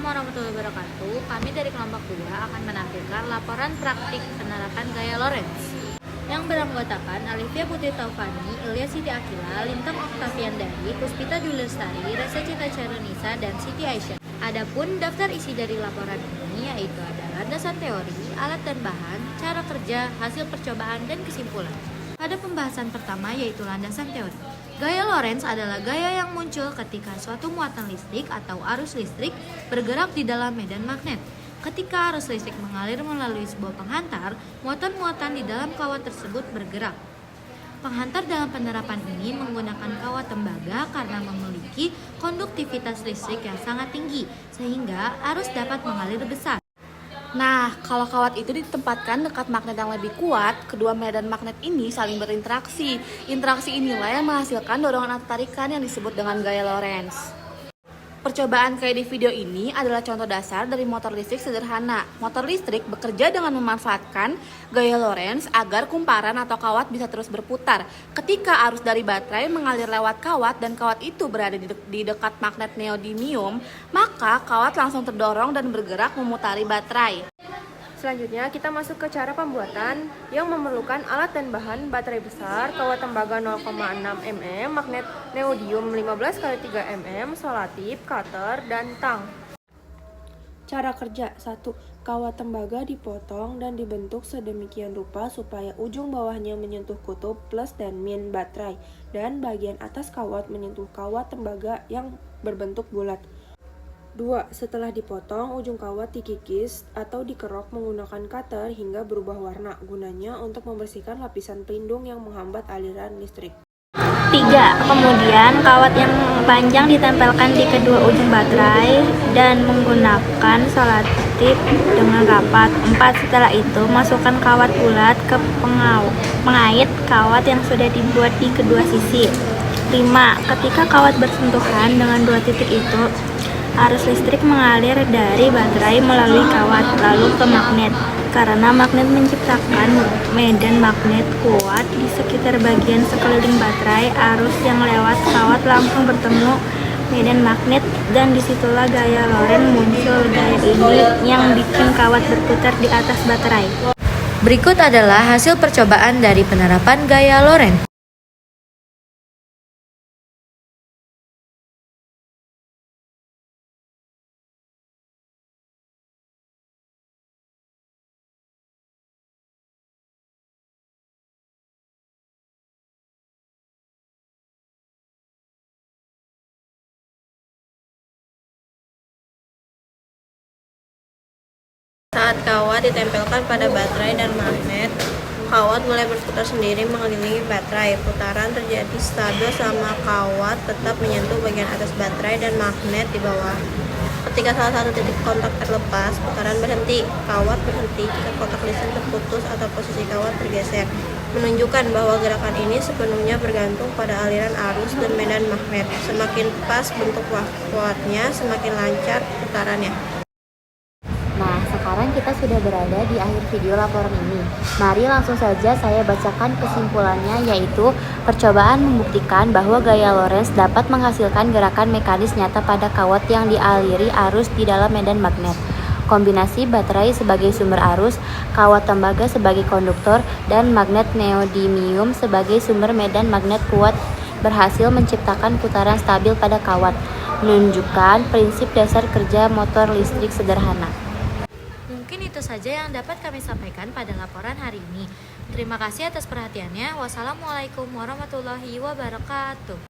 Assalamualaikum warahmatullahi wabarakatuh. Kami dari kelompok 2 akan menampilkan laporan praktik penerapan gaya Lorentz yang beranggotakan Alivia Putri Taufani, Ilya Siti Akila, Lintang Oktavian Dari, Puspita Dulestari, Resa Cita Charunisa, dan Siti Aisyah. Adapun daftar isi dari laporan ini yaitu ada landasan teori, alat dan bahan, cara kerja, hasil percobaan, dan kesimpulan. Pada pembahasan pertama yaitu landasan teori. Gaya Lorentz adalah gaya yang muncul ketika suatu muatan listrik atau arus listrik bergerak di dalam medan magnet. Ketika arus listrik mengalir melalui sebuah penghantar, muatan-muatan di dalam kawat tersebut bergerak. Penghantar dalam penerapan ini menggunakan kawat tembaga karena memiliki konduktivitas listrik yang sangat tinggi, sehingga arus dapat mengalir besar. Nah, kalau kawat itu ditempatkan dekat magnet yang lebih kuat, kedua medan magnet ini saling berinteraksi. Interaksi inilah yang menghasilkan dorongan atau tarikan yang disebut dengan gaya Lorentz. Percobaan kayak di video ini adalah contoh dasar dari motor listrik sederhana. Motor listrik bekerja dengan memanfaatkan gaya Lorentz agar kumparan atau kawat bisa terus berputar. Ketika arus dari baterai mengalir lewat kawat dan kawat itu berada di dekat magnet neodymium, maka kawat langsung terdorong dan bergerak memutari baterai. Selanjutnya kita masuk ke cara pembuatan yang memerlukan alat dan bahan baterai besar, kawat tembaga 0,6 mm, magnet neodymium 15 x 3 mm, solatip, cutter, dan tang. Cara kerja 1. Kawat tembaga dipotong dan dibentuk sedemikian rupa supaya ujung bawahnya menyentuh kutub plus dan min baterai dan bagian atas kawat menyentuh kawat tembaga yang berbentuk bulat. 2. Setelah dipotong, ujung kawat dikikis atau dikerok menggunakan cutter hingga berubah warna, gunanya untuk membersihkan lapisan pelindung yang menghambat aliran listrik. 3. Kemudian kawat yang panjang ditempelkan di kedua ujung baterai dan menggunakan solatip dengan rapat. 4. Setelah itu, masukkan kawat bulat ke pengait kawat yang sudah dibuat di kedua sisi. 5. Ketika kawat bersentuhan dengan dua titik itu, arus listrik mengalir dari baterai melalui kawat lalu ke magnet. Karena magnet menciptakan medan magnet kuat di sekitar bagian sekeliling baterai, arus yang lewat kawat langsung bertemu medan magnet dan disitulah gaya Lorentz muncul. Gaya ini yang bikin kawat berputar di atas baterai. Berikut adalah hasil percobaan dari penerapan gaya Lorentz. Saat kawat ditempelkan pada baterai dan magnet, kawat mulai berputar sendiri mengelilingi baterai. Putaran terjadi stabil selama kawat tetap menyentuh bagian atas baterai dan magnet di bawah. Ketika salah satu titik kontak terlepas, putaran berhenti. Kawat berhenti jika kontak listrik terputus atau posisi kawat tergeser, menunjukkan bahwa gerakan ini sepenuhnya bergantung pada aliran arus dan medan magnet. Semakin pas bentuk kawatnya, semakin lancar putarannya. Nah, sekarang kita sudah berada di akhir video laporan ini. Mari langsung saja saya bacakan kesimpulannya, yaitu percobaan membuktikan bahwa gaya Lorentz dapat menghasilkan gerakan mekanis nyata pada kawat yang dialiri arus di dalam medan magnet. Kombinasi baterai sebagai sumber arus, kawat tembaga sebagai konduktor, dan magnet neodymium sebagai sumber medan magnet kuat berhasil menciptakan putaran stabil pada kawat, menunjukkan prinsip dasar kerja motor listrik sederhana. Mungkin itu saja yang dapat kami sampaikan pada laporan hari ini. Terima kasih atas perhatiannya. Wassalamualaikum warahmatullahi wabarakatuh.